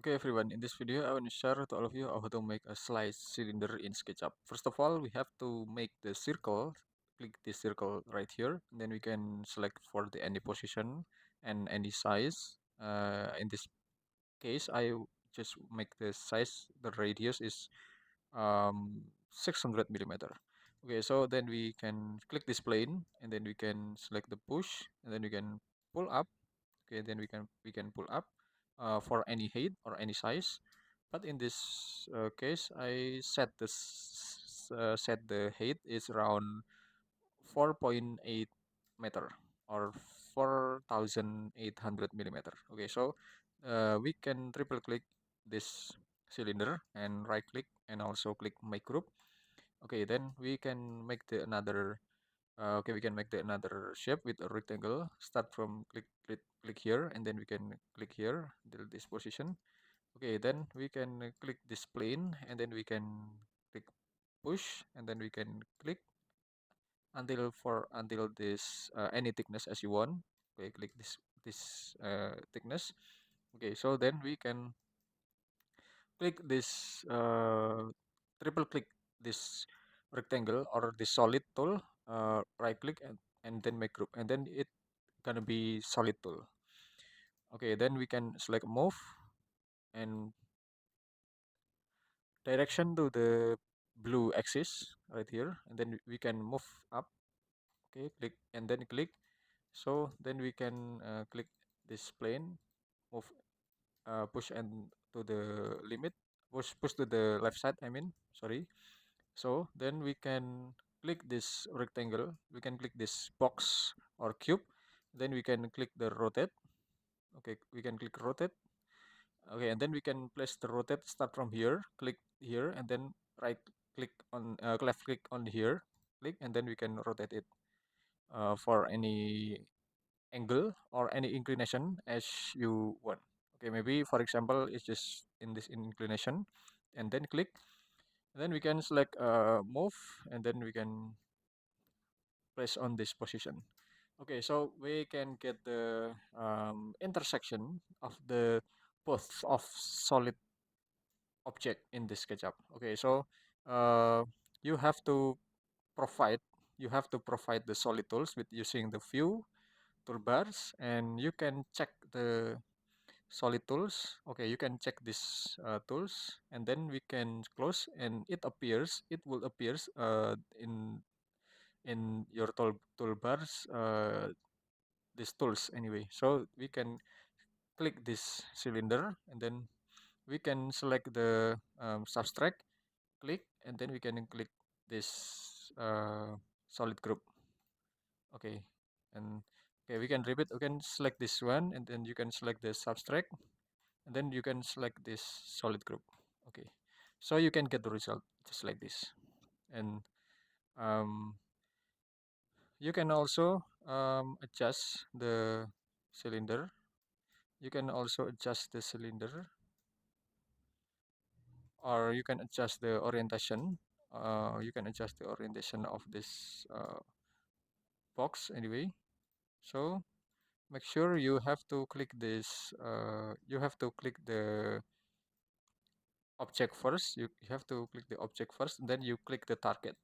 Okay everyone, in this video I want to share to all of you how to make a slice cylinder in SketchUp. First of all, we have to make the circle. Click this circle right here, and then we can select for the any position and any size. In this case, just make the size, the radius is 600 millimeter. Okay, so then we can click this plane, and then we can select the push, and then we can pull up. Okay, then we can pull up for any height or any size, but in this case I set the height is around 4.8 meter or 4800 millimeter. Okay, so we can triple click this cylinder and right click and also click make group. Okay, then we can make the another we can make the another shape with a rectangle. Start from click here, and then we can click here till this position. Okay, then we can click this plane, and then we can click push, and then we can click until this any thickness as you want. Okay, click this thickness. Okay, so then we can click this triple click this rectangle or this solid tool, right click and then make group, and then it gonna be solid tool. Okay, then we can select move and direction to the blue axis right here, and then we can move up. Okay, click and then click. So then we can click this plane, move, push and to the limit, push to the left side, I mean, sorry. So then we can click this rectangle, we can click this box or cube, then we can click the rotate. Okay, we can click rotate. Okay, and then we can place the rotate, start from here, click here, and then right click on left click on here, click, and then we can rotate it for any angle or any inclination as you want. Okay, maybe for example it's just in this inclination, and then click. And then we can select move, and then we can place on this position. Okay, so we can get the intersection of the both of solid object in this SketchUp. Okay, so uh, you have to provide provide the solid tools with using the view toolbars, and you can check the solid tools. Okay, you can check these tools, and then we can close, and it will appears in your toolbars these tools anyway. So we can click this cylinder, and then we can select the subtract, click, and then we can click this solid group. Okay, and okay, we can repeat. We can select this one, and then you can select the subtract, and then you can select this solid group. Okay, so you can get the result just like this. And um, you can also adjust the cylinder. You can also adjust the cylinder, or you can adjust the orientation. You can adjust the orientation of this box anyway. So make sure you have to click this. You have to click the object first. You have to click the object first, and then you click the target.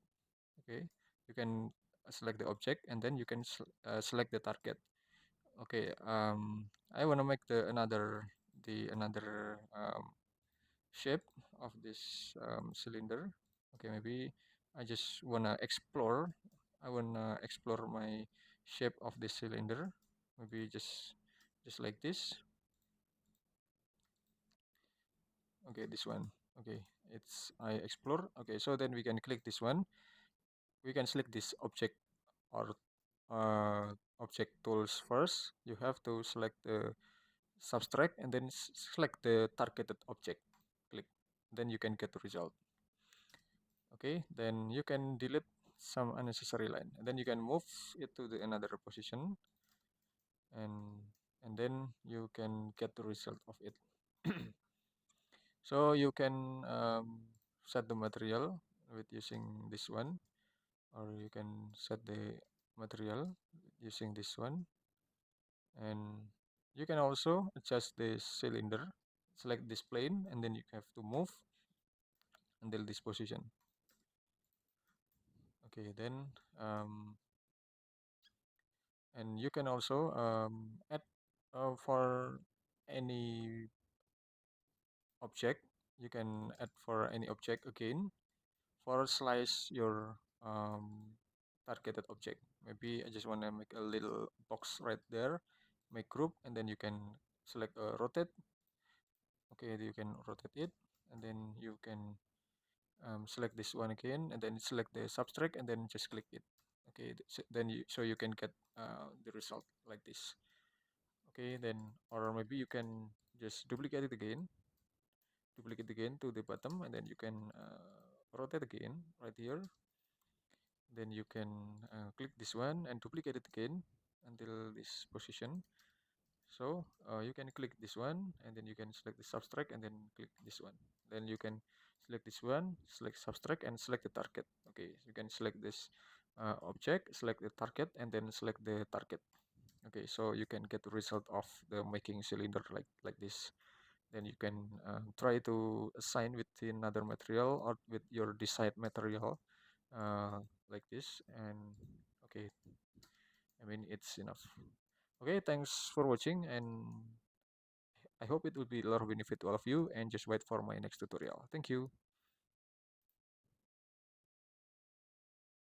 Okay, you can select the object, and then you can select the target. Okay, I want to make another shape of this cylinder. Okay, maybe I just wanna explore. I wanna explore my shape of this cylinder. Maybe just like this. Okay, this one. Okay, it's I explore. Okay, so then we can click this one. We can select this object or object tools first. You have to select the subtract, and then select the targeted object. Click. Then you can get the result. Okay, then you can delete some unnecessary line, and then you can move it to the another position, and then you can get the result of it. So you can set the material with using this one, or you can set the material using this one, and you can also adjust the cylinder select this plane, and then you have to move until this position. Okay, then and you can also add for any object. You can add for any object again for slice your targeted object. Maybe I just want to make a little box right there, make group, and then you can select rotate. Okay, you can rotate it, and then you can select this one again, and then select the subtract, and then just click it. Okay, then you can get the result like this. Okay, then or maybe you can just duplicate again to the bottom, and then you can rotate again right here. Then you can click this one and duplicate it again until this position. So you can click this one, and then you can select the subtract, and then click this one. Then you can select this one, select subtract, and select the target. Okay, you can select this object, select the target, and then select the target. Okay, so you can get the result of the making cylinder like this. Then you can try to assign with another material or with your desired material uh, like this. And okay, I mean it's enough. Okay, thanks for watching, and I hope it will be a lot of benefit to all of you, and just wait for my next tutorial. Thank you.